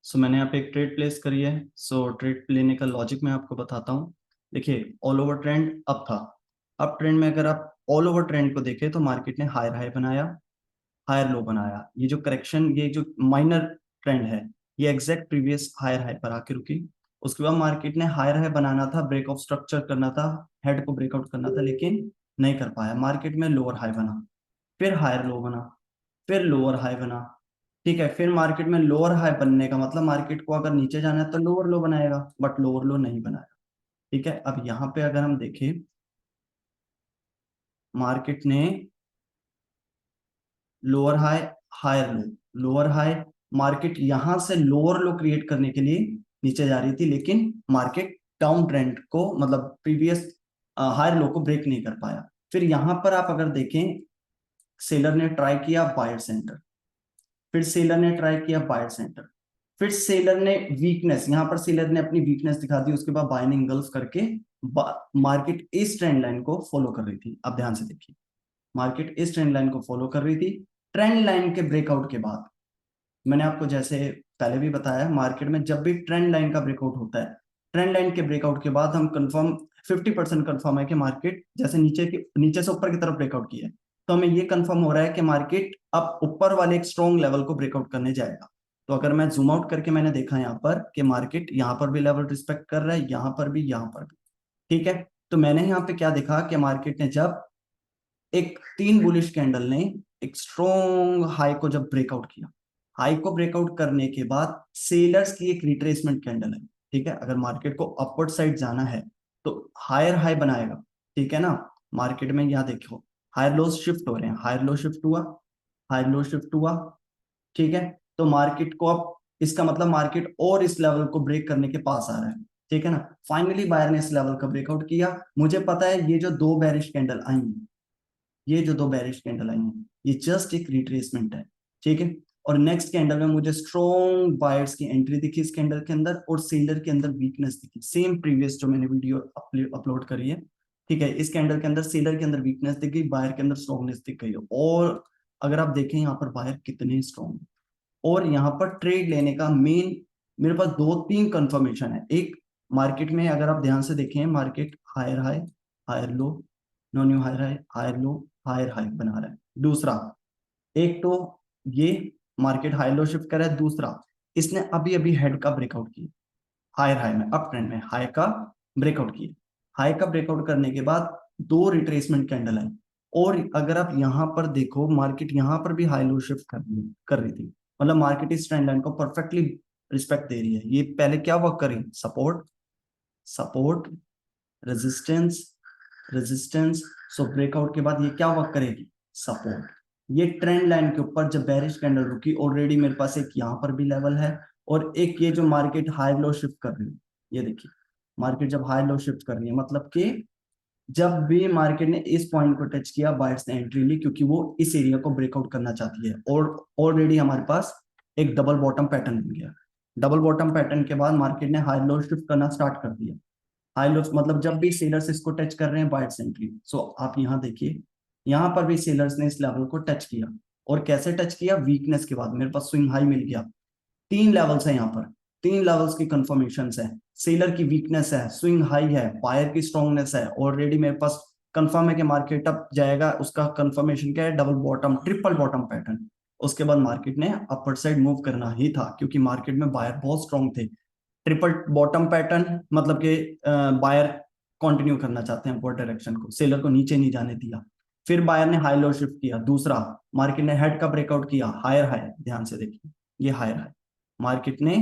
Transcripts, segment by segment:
सो मैंने यहाँ पे एक ट्रेड प्लेस करी है। सो ट्रेड लेने का लॉजिक मैं आपको बताता हूँ। देखिए, ऑल ओवर ट्रेंड अप था। अब ट्रेंड में अगर आप ऑल ओवर ट्रेंड को देखें तो मार्केट ने हायर हाई बनाया, हायर लो बनाया। ये जो करेक्शन, ये जो माइनर ट्रेंड है, ये एग्जैक्ट प्रीवियस हायर हाई पर आके रुकी। उसके बाद मार्केट ने हायर हाई बनाना था, ब्रेक ऑफ स्ट्रक्चर करना था, हेड को ब्रेकआउट करना था, लेकिन नहीं कर पाया। मार्केट में लोअर हाई बना, फिर हायर लो बना, फिर लोअर हाई बना। ठीक है, फिर मार्केट में लोअर हाई बनने का मतलब मार्केट को अगर नीचे जाना है तो लोअर लो बनाएगा, बट लोअर लो नहीं बनाया। ठीक है, अब यहाँ पे अगर हम देखें, मार्केट ने lower high, higher low, lower high, market यहां से लोअर लो क्रिएट करने के लिए नीचे जा रही थी, लेकिन मार्केट डाउन ट्रेंड को मतलब प्रीवियस हायर लो को ब्रेक नहीं कर पाया। फिर यहां पर आप अगर देखें, सेलर ने ट्राई किया बायर सेंटर, फिर सेलर ने ट्राई किया बायर सेंटर, फिर सेलर ने वीकनेस, यहां पर सेलर ने अपनी वीकनेस दिखा दी। उसके बाद बाइंग गल्फ करके मार्केट इस ट्रेंड लाइन को फॉलो कर रही थी। अब ध्यान से देखिए, मार्केट इस ट्रेंड लाइन को फॉलो कर रही थी। ट्रेंड लाइन के ब्रेकआउट के बाद, मैंने आपको जैसे पहले भी बताया, मार्केट में जब भी ट्रेंड लाइन का ब्रेकआउट होता है, ट्रेंड लाइन के ब्रेकआउट के बाद हम कंफर्म 50% कंफर्म है कि मार्केट जैसे नीचे से ऊपर की तरफ ब्रेकआउट किया है, तो हमें ये कंफर्म हो रहा है कि मार्केट अब ऊपर वाले एक स्ट्रॉन्ग लेवल को ब्रेकआउट करने जाएगा। तो अगर मैं जूम आउट करके मैंने देखा यहाँ पर कि मार्केट यहाँ पर भी लेवल रिस्पेक्ट कर रहा है, यहाँ पर भी, यहाँ पर भी। ठीक है, तो मैंने यहाँ पे क्या देखा कि मार्केट ने जब एक तीन बुलिश कैंडल ने एक स्ट्रॉन्ग हाई को जब ब्रेकआउट किया, हाई को ब्रेकआउट करने के बाद सेलर्स की एक रिट्रेसमेंट कैंडल है। ठीक है, अगर मार्केट को अपवर्ड साइड जाना है तो हायर हाई बनाएगा। ठीक है ना, मार्केट में यहाँ देखो, हायर लो शिफ्ट हो रहे हैं, हायर लो शिफ्ट हुआ, हायर लो शिफ्ट हुआ। ठीक है, तो मार्केट को अब, इसका मतलब मार्केट और इस लेवल को ब्रेक करने के पास आ रहा है। ठीक है ना, फाइनली बायर ने इस लेवल का ब्रेकआउट किया। मुझे पता है ये जो दो बेरिश कैंडल आई हैं, ये जो दो बेरिश कैंडल आई हैं, ये जस्ट एक रिट्रेसमेंट है। ठीक है, और नेक्स्ट कैंडल में मुझे स्ट्रॉन्ग बायर्स की एंट्री दिखी इस कैंडल के अंदर, और सेलर के अंदर वीकनेस दिखी, सेम प्रीवियस जो मैंने वीडियो अपलोड करी है। ठीक है, इस कैंडल के अंदर सेलर के अंदर वीकनेस दिख गई, बायर के अंदर स्ट्रॉन्गनेस दिख गई। और अगर आप देखें यहाँ पर बायर कितने स्ट्रॉन्ग, और यहाँ पर ट्रेड लेने का मेन मेरे पास दो तीन कंफर्मेशन है। एक, मार्केट में अगर आप ध्यान से देखें, market higher high, higher low, no new higher high, higher low, higher high बना रहा है। दूसरा, एक तो ये मार्केट हाई लो शिफ्ट कर रहा है। दूसरा, इसने अभी अभी हेड का ब्रेकआउट किया, हायर हाई में, अप ट्रेंड में हाई का ब्रेकआउट किया। हाई का ब्रेकआउट करने के बाद दो रिट्रेसमेंट कैंडल है। और अगर आप यहाँ पर देखो, मार्केट यहाँ पर भी हाई लो शिफ्ट कर रही थी, मतलब मार्केट इस ट्रेंड लाइन को परफेक्टली रिस्पेक्ट दे रही है। ये पहले क्या वर्क करी, सपोर्ट, सपोर्ट, रेजिस्टेंस, रेजिस्टेंस। सो ब्रेकआउट के बाद ये क्या वर्क करेगी, सपोर्ट। ये ट्रेंड लाइन के ऊपर जब बेरिश कैंडल रुकी, ऑलरेडी मेरे पास एक यहाँ पर भी लेवल है, और एक ये जो मार्केट हाई लो शिफ्ट कर रही है, ये देखिए, मार्केट जब हाई लो शिफ्ट कर रही है मतलब कि जब भी मार्केट ने इस पॉइंट को टच किया, बायर्स ने एंट्री ली, क्योंकि वो इस एरिया को ब्रेकआउट करना चाहती है। और ऑलरेडी हमारे पास एक डबल बॉटम पैटर्न बन गया। डबल बॉटम पैटर्न के बाद मार्केट ने हाई लो शिफ्ट करना स्टार्ट कर दिया। हाई लो मतलब जब भी सेलर्स इसको टच कर रहे हैं, बायर्स एंट्री। सो आप यहाँ देखिए, यहाँ पर भी सेलर्स ने इस लेवल को टच किया। और कैसे टच किया, वीकनेस के बाद मेरे पास स्विंग हाई मिल गया। तीन लेवल्स है यहाँ पर, तीन लेवल्स की कंफर्मेशन है। सेलर की वीकनेस है, स्विंग हाई है, बायर की स्ट्रॉन्गनेस है। ऑलरेडी मेरे पास कंफर्म है कि मार्केट अप जाएगा। उसका कंफर्मेशन क्या है, double bottom, triple bottom pattern. उसके बाद मार्केट ने अपर साइड मूव करना ही था, क्योंकि मार्केट में बायर बहुत स्ट्रॉन्ग थे। ट्रिपल बॉटम पैटर्न मतलब कि बायर कंटिन्यू करना चाहते हैं अपवर्ड डायरेक्शन को, सेलर को नीचे नहीं जाने दिया। फिर बायर ने हाई लो शिफ्ट किया। दूसरा, मार्केट ने हेड का ब्रेकआउट किया, हायर हाई, ध्यान से देखिए, ये हायर हाई, मार्केट ने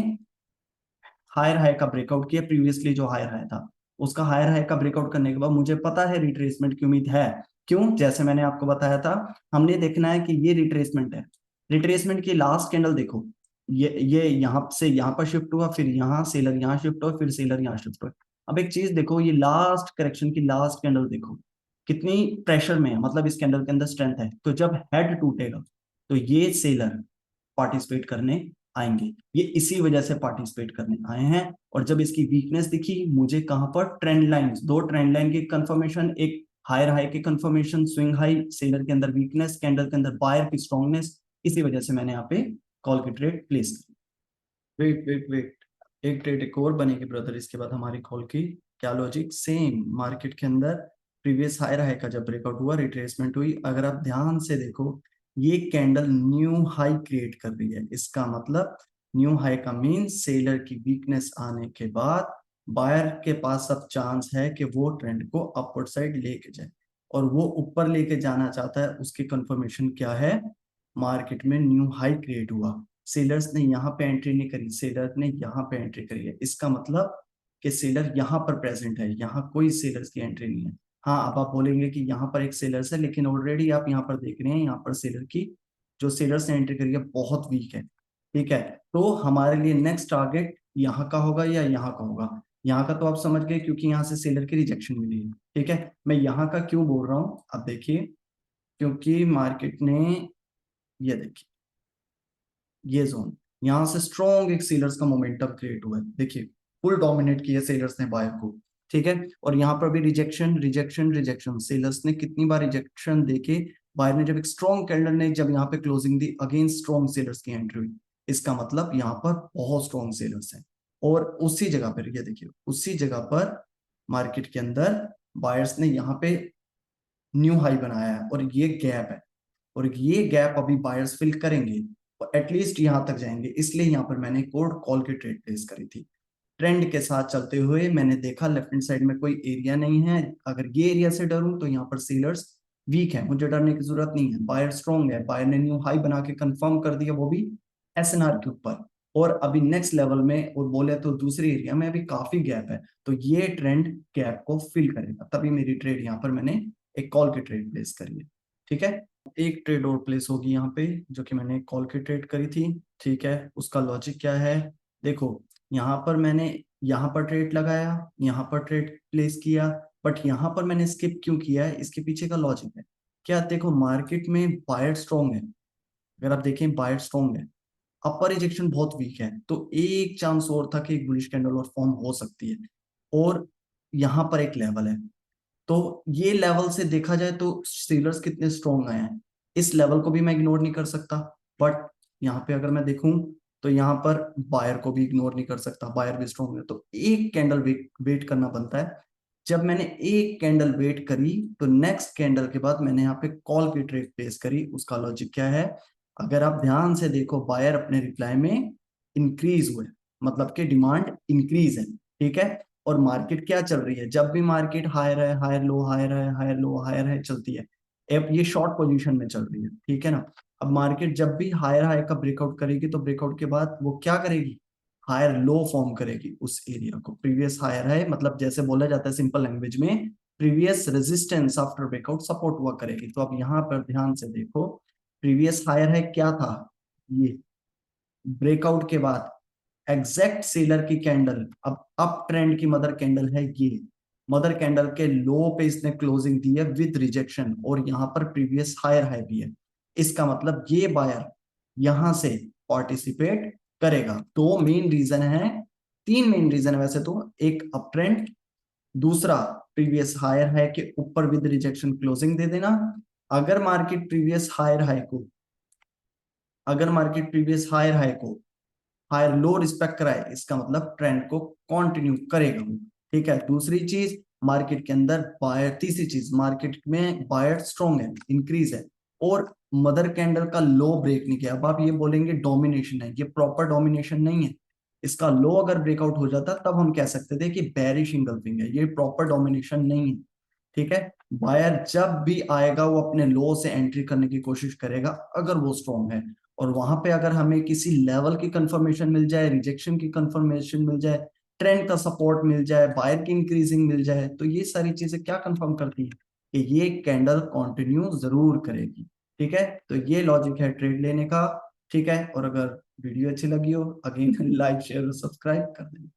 हायर हाई का ब्रेकआउट किया। प्रीवियसली जो हायर हाई था, उसका हायर हाई का ब्रेकआउट करने के बाद मुझे पता है रिट्रेसमेंट की उम्मीद है। क्यों, जैसे मैंने आपको बताया था, हमने देखना है कि ये रिट्रेसमेंट है। रिट्रेसमेंट की लास्ट कैंडल देखो, ये यहाँ से यहाँ पर शिफ्ट हुआ, फिर यहाँ सेलर यहाँ शिफ्ट हुआ, फिर सेलर यहाँ शिफ्ट हुआ। अब एक चीज देखो, ये लास्ट करेक्शन की लास्ट कैंडल देखो कितनी प्रेशर में है, मतलब इस कैंडल के अंदर स्ट्रेंथ है। तो जब हेड टूटेगा तो ये सेलर पार्टिसिपेट करने आएंगे, ये इसी वजह से पार्टिसिपेट करने आए हैं। और जब इसकी वीकनेस दिखी मुझे, कहां पर, ट्रेंड लाइन, दो ट्रेंड लाइन की कंफर्मेशन, एक हायर हाई की कंफर्मेशन, स्विंग हाई, सेलर के अंदर वीकनेस, कैंडल के अंदर बायर की स्ट्रॉन्गनेस, इसी वजह से मैंने यहाँ पे कॉल की ट्रेड प्लेस की। वेट वेट वेट, एक ट्रेड एक और बनेगी ब्रदर इसके बाद हमारी कॉल की। क्या लॉजिक, सेम मार्केट के अंदर प्रीवियस हायर हाई का जब ब्रेकआउट हुआ, रिट्रेसमेंट हुई, अगर आप ध्यान से देखो ये कैंडल न्यू हाई क्रिएट कर रही है। इसका मतलब न्यू हाई का मीन सेलर की वीकनेस आने के बाद बायर के पास अब चांस है कि वो ट्रेंड को अपवर्ड साइड लेके जाए, और वो ऊपर लेके जाना चाहता है। उसकी कंफर्मेशन क्या है, मार्केट में न्यू हाई क्रिएट हुआ, सेलर्स ने यहाँ पे एंट्री नहीं करी, सेलर ने यहाँ पे एंट्री करी है। इसका मतलब कि सेलर यहाँ पर प्रेजेंट है, यहाँ कोई सेलर्स की एंट्री नहीं है। हाँ, अब आप बोलेंगे कि यहाँ पर एक सेलर्स है, लेकिन ऑलरेडी आप यहाँ पर देख रहे हैं यहाँ पर सेलर की जो सेलर्स ने एंट्री करी है बहुत वीक है। ठीक है, तो हमारे लिए नेक्स्ट टारगेट यहाँ का होगा या यहाँ का होगा। यहाँ का तो आप समझ गए क्योंकि यहाँ से सेलर की रिजेक्शन मिली है। ठीक है, मैं यहाँ का क्यों बोल रहा हूँ अब देखिए, क्योंकि मार्केट ने ये देखिए ये जोन यहाँ से स्ट्रॉन्ग एक सेलर्स का मोमेंटम क्रिएट हुआ है। देखिए फुल डोमिनेट किया सेलर्स ने बायर को। ठीक है, और यहाँ पर भी रिजेक्शन रिजेक्शन रिजेक्शन, सेलर्स ने कितनी बार रिजेक्शन देके बायर ने जब एक स्ट्रॉन्ग कैंडल ने जब यहाँ पे क्लोजिंग दी, अगेंस्ट स्ट्रॉन्ग सेलर्स की एंट्री हुई। इसका मतलब यहाँ पर बहुत स्ट्रॉन्ग सेलर्स हैं। और उसी जगह पर ये देखिए उसी जगह पर मार्केट के अंदर बायर्स ने यहाँ पे न्यू हाई बनाया है, और ये गैप है, और ये गैप अभी बायर्स फिल करेंगे और एटलीस्ट यहां तक जाएंगे। इसलिए यहाँ पर मैंने कोड कॉल की ट्रेड प्लेस करी थी। ट्रेंड के साथ चलते हुए मैंने देखा लेफ्ट हैंड साइड में कोई एरिया नहीं है, अगर ये एरिया से डरूं तो यहाँ पर सेलर्स वीक है, मुझे डरने की जरूरत नहीं है। बायर स्ट्रॉन्ग है, बायर ने न्यू हाई बना के कंफर्म कर दिया, वो भी एसएनआर के ऊपर, और अभी नेक्स्ट लेवल में और बोले तो दूसरे एरिया में अभी काफी गैप है, तो ये ट्रेंड गैप को फिल करेगा। तभी मेरी ट्रेड यहाँ पर मैंने एक कॉल की ट्रेड प्लेस करी है। ठीक है, एक ट्रेड और प्लेस होगी यहाँ पे जो कि मैंने कॉल की ट्रेड करी थी। ठीक है, उसका लॉजिक क्या है, देखो यहाँ पर मैंने यहाँ पर ट्रेड लगाया, यहाँ पर ट्रेड प्लेस किया, बट यहाँ पर मैंने स्किप क्यों किया है, इसके पीछे का लॉजिक है क्या। देखो मार्केट में बायर स्ट्रॉन्ग है, अगर आप देखें बायर स्ट्रॉन्ग है, अपर रिजेक्शन बहुत वीक है, तो एक चांस और था कि एक बुलिश कैंडल और फॉर्म हो सकती है। और यहाँ पर एक लेवल है, तो ये लेवल से देखा जाए तो सेलर्स कितने स्ट्रॉन्ग आए हैं, इस लेवल को भी मैं इग्नोर नहीं कर सकता। बट यहाँ पे अगर मैं देखूं तो यहाँ पर बायर को भी इग्नोर नहीं कर सकता, बायर भी स्ट्रॉन्ग है, तो एक कैंडल वेट करना बनता है। जब मैंने एक कैंडल वेट करी तो नेक्स्ट कैंडल के बाद मैंने यहाँ पे कॉल की ट्रेड प्लेस करी। उसका लॉजिक क्या है, अगर आप ध्यान से देखो बायर अपने रिप्लाई में इंक्रीज हुए, मतलब कि डिमांड इंक्रीज है। ठीक है, और मार्केट क्या चल रही है, जब भी मार्केट हायर है हायर लो हायर है हायर लो हायर है चलती है, अब ये शॉर्ट पोजीशन में चल रही है। ठीक है ना, अब मार्केट जब भी हायर हाई का ब्रेकआउट करेगी तो ब्रेकआउट के बाद वो क्या करेगी, हायर लो फॉर्म करेगी उस एरिया को। प्रीवियस हायर है मतलब जैसे बोला जाता है सिंपल लैंग्वेज में, previous resistance after breakout support हुआ करेगी। तो अब यहाँ पर ध्यान से देखो प्रीवियस हायर है क्या था, ये ब्रेकआउट के बाद एग्जैक्ट सेलर की कैंडल, अब अप ट्रेंड की मदर कैंडल है ये, मदर कैंडल के लो पे इसने क्लोजिंग दी है विद रिजेक्शन, और यहाँ पर प्रीवियस हायर हाई भी है। इसका मतलब ये बायर यहां से पार्टिसिपेट करेगा। दो मेन रीजन है, तीन मेन रीजन है वैसे तो, एक अप ट्रेंड, दूसरा प्रीवियस हायर हाई के ऊपर विद रिजेक्शन क्लोजिंग दे देना। अगर मार्केट प्रीवियस हायर हाई को अगर मार्केट प्रीवियस हायर हाई को हायर लो रिस्पेक्ट कराए, इसका मतलब ट्रेंड को कंटिन्यू करेगा वो। ठीक है, दूसरी चीज मार्केट के अंदर बायर, तीसरी चीज मार्केट में बायर स्ट्रॉन्ग है, इंक्रीज है, और मदर कैंडल का लो ब्रेक नहीं किया। अब आप ये बोलेंगे डोमिनेशन है, ये प्रॉपर डोमिनेशन नहीं है। इसका लो अगर ब्रेकआउट हो जाता तब हम कह सकते थे कि बेरिश इंगल्फिंग है, ये प्रॉपर डोमिनेशन नहीं है। ठीक है, बायर जब भी आएगा वो अपने लो से एंट्री करने की कोशिश करेगा अगर वो स्ट्रॉन्ग है, और वहां पे अगर हमें किसी लेवल की कंफर्मेशन मिल जाए, रिजेक्शन की कंफर्मेशन मिल जाए, ट्रेंड का सपोर्ट मिल जाए, बायर की इंक्रीजिंग मिल जाए, तो ये सारी चीजें क्या कंफर्म करती है कि ये कैंडल कंटिन्यू जरूर करेगी। ठीक है, तो ये लॉजिक है ट्रेड लेने का। ठीक है, और अगर वीडियो अच्छी लगी हो अगेन लाइक शेयर और सब्सक्राइब कर देना।